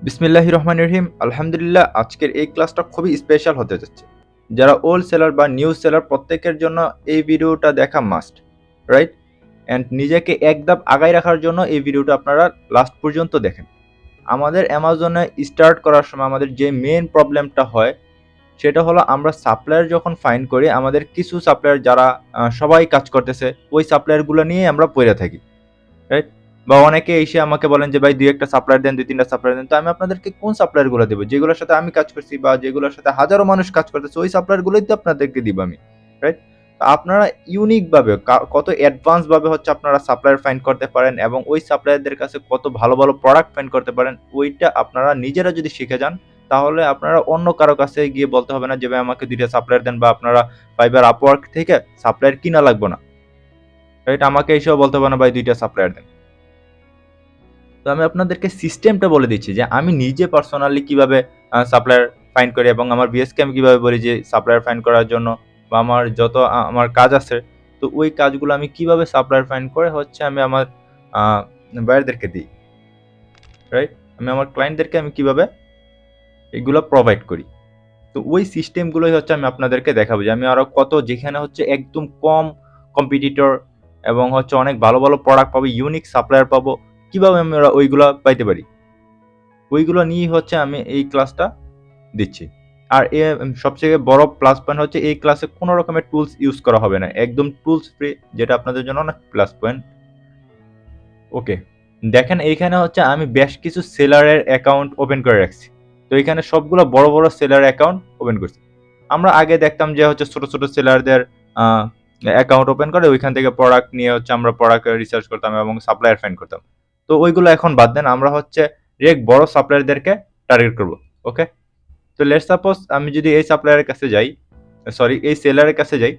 বিসমিল্লাহির রহমানির রহিম। আলহামদুলিল্লাহ, আজকের এই ক্লাসটা খুবই স্পেশাল হতে যাচ্ছে। যারা ওল্ড সেলার বা নিউ সেলার প্রত্যেকের জন্য এই ভিডিওটা দেখা মাস্ট, রাইট? অ্যান্ড নিজেকে এক ধাপ আগায় রাখার জন্য এই ভিডিওটা আপনারা লাস্ট পর্যন্ত দেখেন। আমাদের অ্যামাজনে স্টার্ট করার সময় আমাদের যে মেন প্রবলেমটা হয় সেটা হলো আমরা সাপ্লায়ার যখন ফাইন্ড করি, আমাদের কিছু সাপ্লায়ার যারা সবাই কাজ করতেছে ওই সাপ্লায়ারগুলো নিয়ে আমরা পড়ে থাকি, রাইট? বা অনেকে এসে আমাকে বলেন যে ভাই ২-১টা সাপ্লায়ার দেন, ২-৩টা সাপ্লায়ার দেন। তো আমি আপনাদেরকে কোন সাপ্লায়ারগুলো দেব? যেগুলোর সাথে আমি কাজ করছি বা যেগুলোর সাথে হাজারো মানুষ কাজ করতেছে ওই সাপ্লায়ারগুলোই তো আপনাদেরকে দিব আমি, রাইট? তো আপনারা ইউনিক ভাবে কত অ্যাডভান্স ভাবে হচ্ছে আপনারা সাপ্লায়ার ফাইন্ড করতে পারেন এবং ওই সাপ্লায়ারদের কাছে কত ভালো ভালো প্রোডাক্ট ফাইন্ড করতে পারেন, ওইটা আপনারা নিজেরা যদি শিখে যান তাহলে আপনারা অন্য কারো কাছে গিয়ে বলতে হবে না যে ভাই আমাকে ২টা সাপ্লায়ার দেন, বা আপনারা ফাইবার আপওয়ার্ক থেকে সাপ্লায়ার কিনা লাগবে না, রাইট? আমাকে এসেও বলতে হবে না ভাই ২টা সাপ্লায়ার দেন। তো আমি আপনাদেরকে সিস্টেমটা বলে দিচ্ছি যে আমি নিজে পার্সোনালি কিভাবে সাপ্লায়ার ফাইন্ড করি এবং আমার বিএসকে আমি কিভাবে বলি যে সাপ্লায়ার ফাইন্ড করার জন্য, বা আমার যত আমার কাজ আছে তো ওই কাজগুলো আমি কিভাবে সাপ্লায়ার ফাইন্ড করে হচ্ছে আমি আমার বায়ারদেরকে দিই, রাইট? আমি আমার ক্লায়েন্টদেরকে আমি কিভাবে এগুলো প্রোভাইড করি। তো ওই সিস্টেমগুলোই হচ্ছে আমি আপনাদেরকে দেখাবো যে আমি আরও কত, যেখানে হচ্ছে একদম কম কম্পিটিটর এবং হচ্ছে অনেক ভালো ভালো প্রোডাক্ট পাবো, ইউনিক সাপ্লায়ার পাবো, কিভাবে আমরা ওইগুলো পাইতে পারি, ওইগুলো নিয়েই হচ্ছে আমি এই ক্লাসটা দিচ্ছি। আর সবথেকে বড় প্লাস পয়েন্ট হচ্ছে এই ক্লাসে কোনো রকমের টুলস ইউজ করা হবে না, একদম টুলস ফ্রি, যেটা আপনাদের জন্য অনেক প্লাস পয়েন্ট। ওকে, দেখেন এইখানে হচ্ছে আমি বেশ কিছু সেলারের অ্যাকাউন্ট ওপেন করে রাখছি। তো এখানে সবগুলো বড় বড় সেলার অ্যাকাউন্ট ওপেন করছি। আমরা আগে দেখতাম যে হচ্ছে ছোট ছোট সেলারদের অ্যাকাউন্ট ওপেন করে ওইখান থেকে প্রোডাক্ট নিয়ে হচ্ছে আমরা প্রোডাক্ট রিসার্চ করতাম এবং সাপ্লায়ার ফাইন্ড করতাম। তো ওইগুলো এখন বাদ দেন, আমরা হচ্ছে ডিরেক্ট বড় সাপ্লায়ারদেরকে টার্গেট করব। ওকে, তো লেটস সাপোজ আমি যদি এই সাপ্লায়ারের কাছে যাই, সরি এই সেলারের কাছে যাই,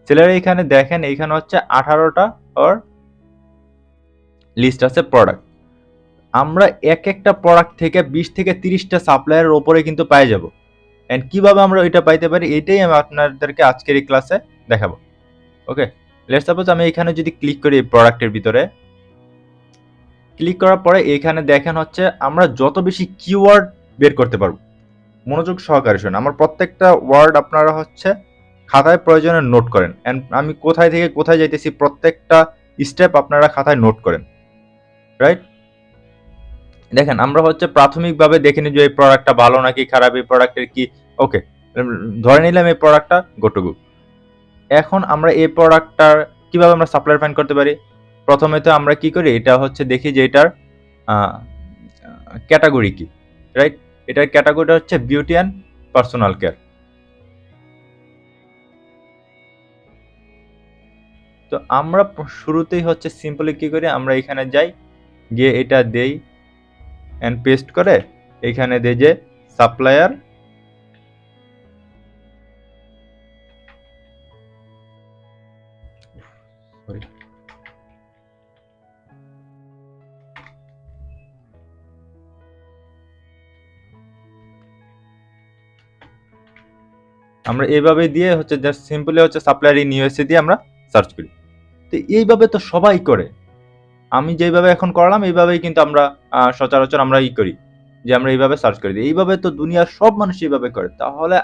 সেলার এখানে দেখেন এইখানে হচ্ছে 18টা ওর লিস্ট আছে প্রোডাক্ট। আমরা এক একটা প্রোডাক্ট থেকে 20 থেকে 30টা সাপ্লায়ারের ওপরে কিন্তু পেয়ে যাব। এন্ড কিভাবে আমরা ওইটা পাইতে পারি এটাই আমি আপনাদেরকে আজকের এই ক্লাসে দেখাবো। ওকে, লেটস সাপোজ আমি এখানে যদি ক্লিক করি এই প্রোডাক্টের ভিতরে, ক্লিক করার পরে এখানে দেখেন হচ্ছে আমরা যত বেশি কিওয়ার্ড বের করতে পারবো। মনোযোগ সহকারে শুনুন, আমার প্রত্যেকটা ওয়ার্ড আপনারা হচ্ছে খাতায় প্রয়োজনে নোট করেন। এন্ড আমি কোথায় থেকে কোথায় যাইতেছি প্রত্যেকটা স্টেপ আপনারা খাতায় নোট করেন, রাইট? দেখেন আমরা হচ্ছে প্রাথমিকভাবে দেখে নিই যে এই প্রোডাক্টটা ভালো নাকি খারাপ, এই প্রোডাক্টের কি। ওকে, ধরে নিলাম এই প্রোডাক্টটা গোটুগু। এখন আমরা এই প্রোডাক্টটার কিভাবে আমরা সাপ্লায়ার ফাইন্ড করতে পারি? প্রথমে তো আমরা কি করি, এটা হচ্ছে দেখি যে এটার ক্যাটাগরি কি, রাইট? এটার ক্যাটাগরিটা হচ্ছে বিউটি অ্যান্ড পার্সোনাল কেয়ার। তো আমরা শুরুতেই হচ্ছে সিম্পলি কি করি, আমরা এখানে যাই, গিয়ে এটা দেই অ্যান্ড পেস্ট করে এখানে দেই যে সাপ্লায়ার আমরা এইভাবে দিয়ে হচ্ছে জাস্ট সিম্পলি হচ্ছে সাপ্লায়ার ইন ইউএসএ দিয়ে আমরা সার্চ করি। তো এইভাবে তো সবাই করে, আমি যেভাবে এখন করলাম এইভাবেই কিন্তু আমরা সচরাচর আমরা করি যে আমরা এইভাবে সার্চ করে দিই। এইভাবে তো দুনিয়ার সব মানুষ এইভাবে করে। তাহলে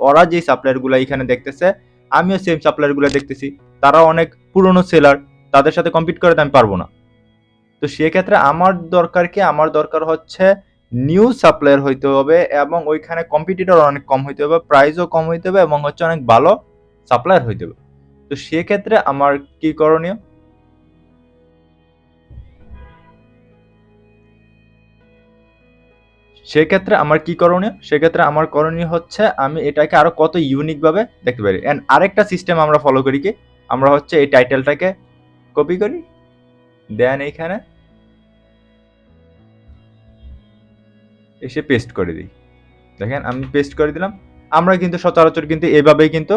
ওরা যে সাপ্লায়ারগুলো এখানে দেখতেছে, আমিও সেম সাপ্লায়ারগুলো দেখতেছি, তারা অনেক পুরনো সেলার, তাদের সাথে কম্পিট করে আমি পারবো না। তো সেক্ষেত্রে আমার দরকার কি, আমার দরকার হচ্ছে নিউ সাপ্লায়ার হইতে হবে এবং ওইখানে কম্পিটিটর অনেক কম হইতে হবে, প্রাইসও কম হইতে হবে এবং হচ্ছে অনেক ভালো সাপ্লায়ার হইতে হবে। তো সেক্ষেত্রে আমার কি করণীয়? সেক্ষেত্রে আমার করণীয় হচ্ছে আমি এটাকে আরো কত ইউনিক ভাবে দেখতে পারি। এন্ড আরেকটা সিস্টেম আমরা ফলো করি কি, আমরা হচ্ছে এই টাইটেলটাকে কপি করি, দেন এইখানে এসে পেস্ট করে দিই। দেখেন আমি পেস্ট করে দিলাম। আমরা কিন্তু সচরাচর কিন্তু এইভাবেই কিন্তু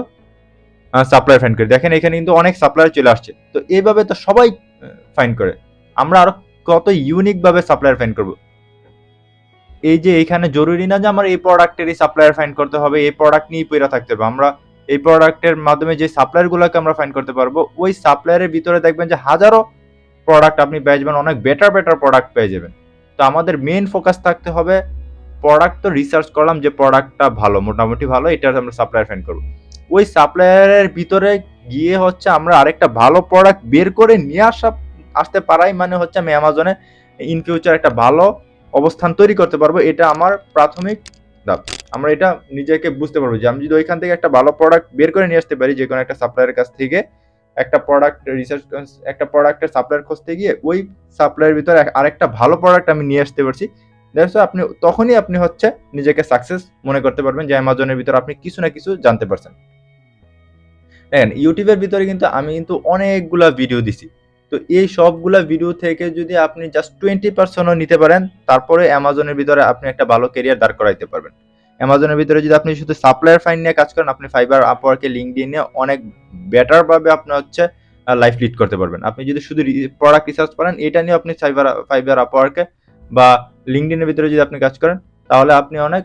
সাপ্লায়ার ফাইন্ড করি। দেখেন এখানে কিন্তু অনেক সাপ্লায়ার চলে আসছে। তো এইভাবে তো সবাই ফাইন্ড করে, আমরা আরো কত ইউনিক ভাবে সাপ্লায়ার ফাইন্ড করব। এই যে এখানে জরুরি না যে আমার এই প্রোডাক্টেরই সাপ্লায়ার ফাইন্ড করতে হবে, এই প্রোডাক্ট নিয়েই পড়ে থাকতে হবে। আমরা এই প্রোডাক্টের মাধ্যমে যে সাপ্লায়ারগুলোকে আমরা ফাইন্ড করতে পারবো, ওই সাপ্লায়ারের ভিতরে দেখবেন যে হাজারো প্রোডাক্ট আপনি পেয়ে যাবেন, অনেক বেটার প্রোডাক্ট পেয়ে যাবেন। তো আমাদের মেইন ফোকাস থাকতে হবে প্রোডাক্ট। তো রিসার্চ করলাম যে প্রোডাক্টটা ভালো, মোটামুটি ভালো, এটা আমরা সাপ্লায়ার ফাইন্ড করবো। ওই সাপ্লায়ারের ভিতরে গিয়ে হচ্ছে আমরা আরেকটা ভালো প্রোডাক্ট বের করে নিয়ে আসতে পারাই মানে হচ্ছে আমি অ্যামাজনে ইন ফিউচার একটা ভালো অবস্থান তৈরি করতে পারবো। এটা আমার প্রাথমিক ধাপ। আমরা এটা নিজেকে বুঝতে পারবো যে আমি যদি ওইখান থেকে একটা ভালো প্রোডাক্ট বের করে নিয়ে আসতে পারি, যে কোনো একটা সাপ্লায়ারের কাছ থেকে একটা প্রোডাক্ট রিসার্চ, একটা প্রোডাক্টের সাপ্লায়ার খুঁজতে গিয়ে ওই সাপ্লায়ারের ভিতরে আরেকটা ভালো প্রোডাক্ট আমি নিয়ে আসতে পারছি, দ্যাটস আপনি তখনই আপনি হচ্ছে নিজেকে সাকসেস মনে করতে পারবেন যে অ্যামাজনের ভিতরে আপনি কিছু না কিছু জানতে পারছেন। দেখেন ইউটিউবের ভিতরে কিন্তু আমি কিন্তু অনেকগুলা ভিডিও দিছি। তো এই সবগুলা ভিডিও থেকে যদি আপনি জাস্ট 20%ও নিতে পারেন, তারপরে অ্যামাজনের ভিতরে আপনি একটা ভালো ক্যারিয়ার দাঁড় করাইতে পারবেন। অ্যামাজনের ভিতরে যদি আপনি শুধু সাপ্লায়ার ফাইন্ড নিয়ে কাজ করেন, আপনি ফাইবার, আপওয়ার্কে, লিঙ্কডইন নিয়ে অনেক বেটার ভাবে আপনি হচ্ছে লাইফ লিড করতে পারবেন। আপনি যদি শুধু প্রোডাক্ট রিসার্চ করেন, এটা নিয়ে আপনি ফাইবার, আপওয়ার্কে বা লিঙ্কডইনের ভিতরে যদি আপনি কাজ করেন, তাহলে আপনি অনেক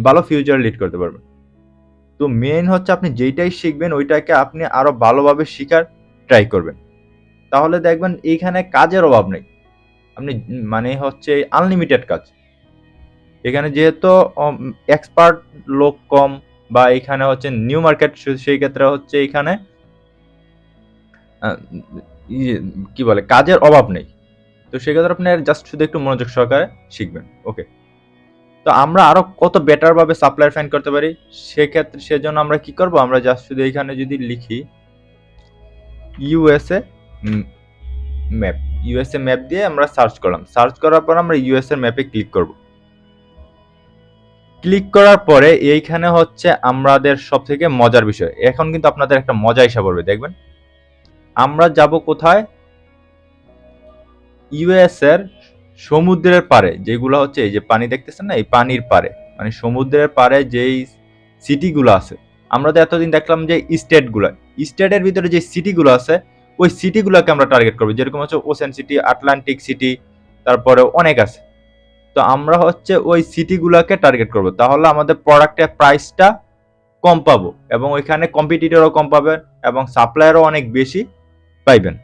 ভালো ফিউচার লিড করতে পারবেন। তো মেইন হচ্ছে আপনি যেইটাই শিখবেন ওইটাকে আপনি আরো ভালোভাবে শেখার ট্রাই করবেন, তাহলে দেখবেন এইখানে কাজের অভাব নেই। আপনি মানে হচ্ছে আনলিমিটেড কাজ। এখানে যেহেতু এক্সপার্ট লোক কম বা এখানে হচ্ছে নিউ মার্কেট, সেই ক্ষেত্রে হচ্ছে এখানে কি বলে কাজের অভাব নেই। তো সেক্ষেত্রে আপনি জাস্ট শুধু একটু মনোযোগ সহকারে শিখবেন। ওকে, তো আমরা আরো কত বেটার ভাবে সাপ্লায়ার ফাইন্ড করতে পারি, সেক্ষেত্রে সেজন্য আমরা কি করব, আমরা জাস্ট শুধু এখানে যদি লিখি ইউএসএ ম্যাপ দিয়ে আমরা সার্চ করলাম। সার্চ করার পর আমরা ইউএসএ ম্যাপে ক্লিক করব। ক্লিক করার পরে এইখানে হচ্ছে আমাদের সব থেকে মজার বিষয়, এখন কিন্তু আপনাদের একটা মজা এসে পড়বে। দেখবেন আমরা যাব কোথায়, ইউএস এর সমুদ্রের পারে, যেগুলো হচ্ছে এই যে পানি দেখতেছেন না, এই পানির পারে মানে সমুদ্রের পারে যেই সিটিগুলো আছে, আমরা তো এতদিন দেখলাম যে স্টেটের ভিতরে যে সিটিগুলো আছে, ওই সিটিগুলোকে আমরা টার্গেট করবো। যেরকম হচ্ছে ওশেন সিটি, আটলান্টিক সিটি, তারপরে অনেক আছে। তো আমরা হচ্ছে ওই সিটিগুলোকে টার্গেট করব, তাহলে আমাদের প্রোডাক্টের প্রাইসটা কম পাবো এবং ওইখানে কম্পিটিটরও কম পাবেন এবং সাপ্লায়ারও অনেক বেশি পাইবেন।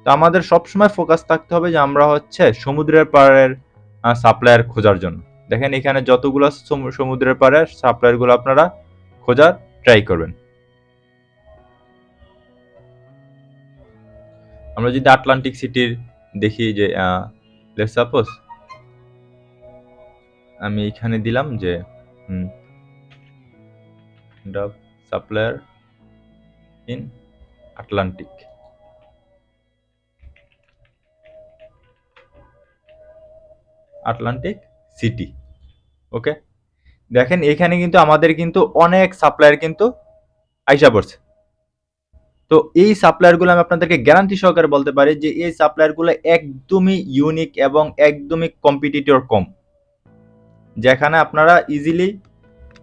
তো আমাদের সবসময় ফোকাস থাকতে হবে যে আমরা হচ্ছে সমুদ্রের পাড়ের সাপ্লায়ার খোঁজার জন্য। দেখেন এখানে যতগুলো সমুদ্রের পাড়ের সাপ্লায়ারগুলো আপনারা খোঁজার ট্রাই করবেন। আমরা যদি আটলান্টিক সিটির দেখি যে লেটস সাপোজ আমি এখানে দিলাম যে সাপ্লায়ার ইন আটলান্টিক সিটি। ওকে, দেখেন এখানে কিন্তু আমাদের কিন্তু অনেক সাপ্লায়ার কিন্তু আইসা পড়ছে। তো এই সাপ্লায়ারগুলো আমি আপনাদেরকে গ্যারান্টি সহকারে বলতে পারি যে এই সাপ্লায়ারগুলো একদমই ইউনিক এবং একদমই কম্পিটিটর কম, যেখানে আপনারা ইজিলি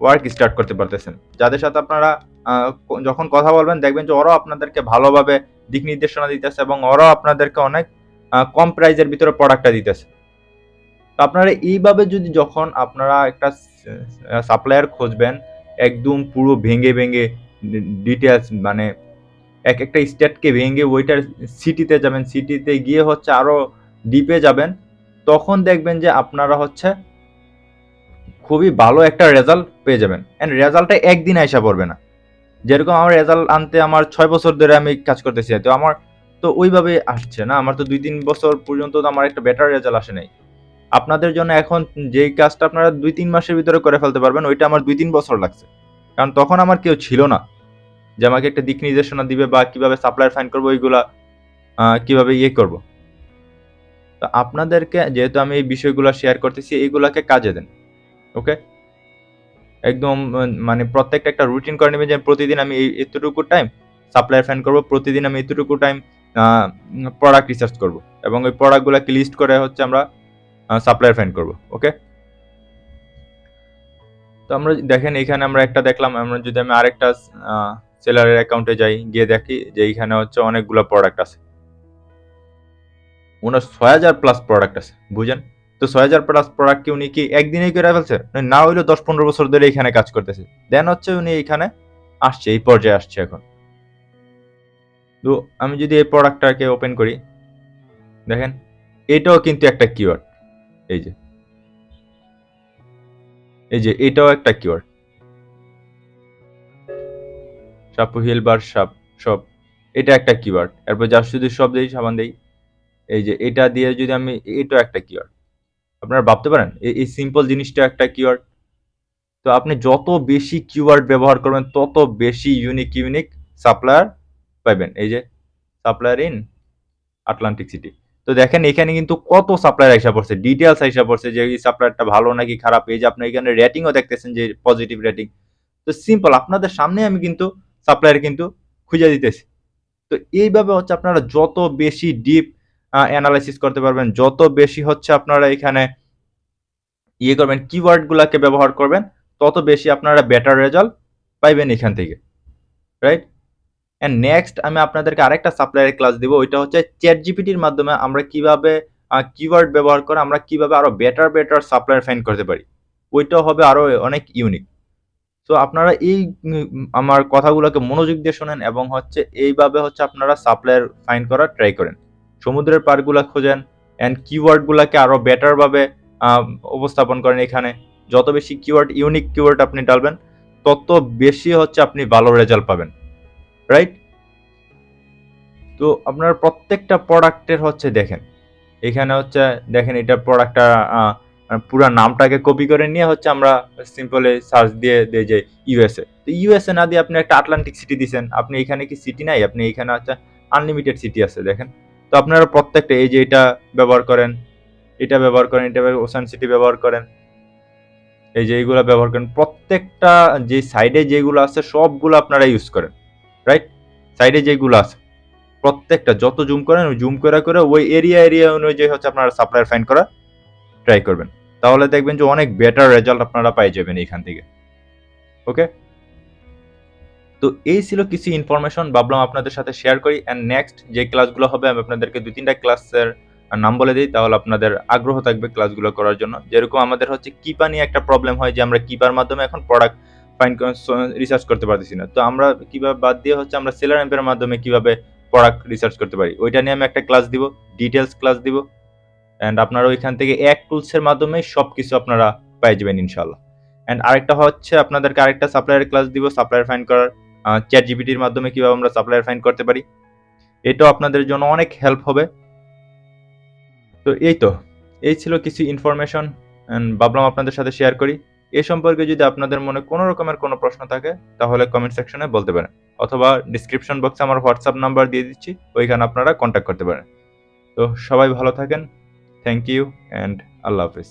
ওয়ার্ক স্টার্ট করতে পারতেছেন। যাদের সাথে আপনারা যখন কথা বলবেন দেখবেন যে ওরাও আপনাদেরকে ভালোভাবে দিক নির্দেশনা দিতেছে এবং ওরাও আপনাদেরকে অনেক কম প্রাইজের ভিতরে প্রোডাক্টটা দিতেছে। তো আপনারা এইভাবে যদি যখন আপনারা একটা সাপ্লায়ার খুঁজবেন, একদম পুরো ভেঙে ডিটেলস মানে এক একটা স্টেটকে ভেঙে ওইটার সিটিতে যাবেন, সিটিতে গিয়ে হচ্ছে আরো ডিপে যাবেন, তখন দেখবেন যে আপনারা হচ্ছে খুবই ভালো একটা রেজাল্ট পেয়ে যাবেন। এন্ড রেজাল্টটা একদিন আইসা পড়বে না। যেরকম আমার রেজাল্ট আনতে আমার 6 বছর ধরে আমি কাজ করতেছি, তো আমার তো ওইভাবে আসছে না, আমার তো 2-3 বছর পর্যন্ত তো আমার একটা বেটার রেজাল্ট আসে নাই। আপনাদের জন্য এখন যেই কাজটা আপনারা 2-3 মাসের ভিতরে করে ফেলতে পারবেন, ওইটা আমার 2-3 বছর লাগছে, কারণ তখন আমার কেউ ছিল না যে আমাকে একটা দিক নির্দেশনা দিবে বা কিভাবে সাপ্লায়ার ফাইন্ড করবো, ওইগুলা কিভাবে করব। তো আপনাদেরকে যেহেতু আমি এই বিষয়গুলো শেয়ার করতেছি, এইগুলাকে কাজে দেন। ওকে, একদম মানে প্রত্যেকটা একটা রুটিন করে নেবেন যে প্রতিদিন আমি এতটুকু টাইম সাপ্লায়ার ফাইন্ড করব, প্রতিদিন আমি এতটুকু টাইম প্রোডাক্ট রিসার্চ করব এবং ওই প্রোডাক্টগুলোকে লিস্ট করে হচ্ছে আমরা সাপ্লায়ার ফাইন্ড করব। ওকে, তো আমরা দেখেন এখানে আমরা একটা দেখলাম, আমরা যদি আমি আরেকটা সেলারের অ্যাকাউন্টে যাই, গিয়ে দেখি যে এইখানে হচ্ছে অনেকগুলো প্রোডাক্ট আছে, ওনার 6000+ প্রোডাক্ট আছে, বুঝেন? তো 6000+ প্রোডাক্ট কি উনি কি একদিনেই করে ফেলছে? না হইলেও 10-15 বছর ধরে এখানে কাজ করতেছে, দেন হচ্ছে উনি এখানে আসছে, এই পর্যায়ে আসছে এখন। তো আমি যদি এই প্রোডাক্টটাকে ওপেন করি, দেখেন এটাও কিন্তু একটা কিওয়ার্ড। এই যে এটাও একটা কিওয়ার্ড, সাপু হিল বার সাপ সব, এটা একটা কিওয়ার্ড। এরপর যা শুধু সব দেই, সাবান দেই, এই যে এটা দিয়ে যদি আমি, এটাও একটা কিওয়ার্ড। আপনারা ভাবতে পারেন এই সিম্পল জিনিসটা একটা কিওয়ার্ড। তো আপনি যত বেশি কিওয়ার্ড ব্যবহার করবেন তত বেশি ইউনিক সাপ্লায়ার পাবেন। এই যে সাপ্লায়ার ইন আটলান্টিক সিটি। তো দেখেন এখানে কিন্তু কত সাপ্লায়ার আইসা পড়ছে, ডিটেলস আইসা পড়ছে যে এই সাপ্লায়ারটা ভালো নাকি খারাপ। এই যে আপনি এখানে রেটিংও দেখতেছেন যে পজিটিভ রেটিং। তো সিম্পল আপনাদের সামনে আমি কিন্তু সাপ্লায়ার কিন্তু খুঁজে দিতেছি। তো এইভাবে হচ্ছে আপনারা যত বেশি ডিপ অ্যানালাইসিস করতে পারবেন, যত বেশি হচ্ছে আপনারা এখানে করবেন, কিওয়ার্ড গুলাকে ব্যবহার করবেন, তত বেশি আপনারা বেটার রেজাল্ট পাইবেন এখান থেকে, রাইট? এন্ড নেক্সট আমি আপনাদেরকে আরেকটা সাপ্লায়ার ক্লাস দিব, ওইটা হচ্ছে চ্যাট জিপিটির মাধ্যমে আমরা কিভাবে কিওয়ার্ড ব্যবহার করে আমরা কিভাবে আরো বেটার সাপ্লায়ার ফাইন্ড করতে পারি। ওইটাও হবে আরো অনেক ইউনিক। তো আপনারা এই আমার কথাগুলোকে মনোযোগ দিয়ে শোনেন এবং হচ্ছে এইভাবে হচ্ছে আপনারা সাপ্লায়ার ফাইন্ড করার ট্রাই করেন, সমুদ্রের পাড়গুলা খোঁজেন এন্ড কিওয়ার্ড গুলাকে আরো বেটার ভাবে উপস্থাপন করেন। এখানে যত বেশি কিওয়ার্ড, ইউনিক কিওয়ার্ড আপনি ডালবেন তত বেশি হচ্ছে আপনি ভালো রেজাল্ট পাবেন, রাইট? তো আপনার প্রত্যেকটা প্রোডাক্টের হচ্ছে দেখেন, এখানে হচ্ছে দেখেন এটা প্রোডাক্টটা পুরো নামটাকে কপি করে নিয়ে হচ্ছে আমরা সিম্পলি সার্চ দিয়ে দেই যে ইউএসএ। তো ইউএসএ না দিয়ে আপনি একটা আটলান্টিক সিটি দিছেন, আপনি এখানে কি সিটি নাই? আপনি এখানে হচ্ছে আনলিমিটেড সিটি আছে দেখেন। তো আপনারা প্রত্যেকটা এই যে এটা ব্যবহার করেন, এটা ব্যবহার করেন, এটা ওশান সিটি ব্যবহার করেন, এই যে এইগুলো ব্যবহার করেন, প্রত্যেকটা যে সাইডে যেগুলো আছে সবগুলো আপনারা ইউজ করেন, রাইট? সাইডে যেগুলো আছে প্রত্যেকটা যত জুম করেন জুম করে ওই এরিয়া অনুযায়ী হচ্ছে আপনারা সাপ্লায়ার ফাইন্ড করা ট্রাই করবেন। তাহলে দেখবেন যে অনেক বেটার রেজাল্ট আপনারা পাই যাবেন এখান থেকে। ওকে, তো এই ছিল কিছু ইনফরমেশন, ভাবলাম আপনাদের সাথে শেয়ার করি। অ্যান্ড নেক্সট যে ক্লাসগুলো হবে আমি আপনাদেরকে 2-3টা ক্লাসের নাম বলে দিই, তাহলে আপনাদের আগ্রহ থাকবে ক্লাসগুলো করার জন্য। যেরকম আমাদের হচ্ছে কিপা নিয়ে একটা প্রবলেম হয় যে আমরা কিপার মাধ্যমে এখন প্রোডাক্ট ফাইন্ড রিসার্চ করতে পারতেছি না। তো আমরা কিভাবে বাদ দিয়ে হচ্ছে আমরা সেলার অ্যাপের মাধ্যমে কিভাবে প্রোডাক্ট রিসার্চ করতে পারি, ওইটা নিয়ে আমি একটা ক্লাস দিব, ডিটেলস ক্লাস দিব। অ্যান্ড আপনারা ওইখান থেকে এক টুলসের মাধ্যমে সবকিছু আপনারা পেয়ে যাবেন ইনশাল্লাহ। অ্যান্ড আরেকটা হচ্ছে আপনাদেরকে আরেকটা সাপ্লায়ার ক্লাস দিব, সাপ্লায়ার ফাইন্ড করার, চ্যাট জিপিটির মাধ্যমে কিভাবে আমরা সাপ্লায়ার ফাইন্ড করতে পারি। এটাও আপনাদের জন্য অনেক হেল্প হবে। তো এই ছিল কিছু ইনফরমেশন, অ্যান্ড ভাবলাম আপনাদের সাথে শেয়ার করি। এ সম্পর্কে যদি আপনাদের মনে কোনো রকমের কোনো প্রশ্ন থাকে তাহলে কমেন্ট সেকশনে বলতে পারেন, অথবা ডিসক্রিপশন বক্সে আমার হোয়াটসঅ্যাপ নাম্বার দিয়ে দিচ্ছি, ওইখানে আপনারা কন্ট্যাক্ট করতে পারেন। তো সবাই ভালো থাকেন, থ্যাংক ইউ অ্যান্ড আল্লাহ হাফিজ।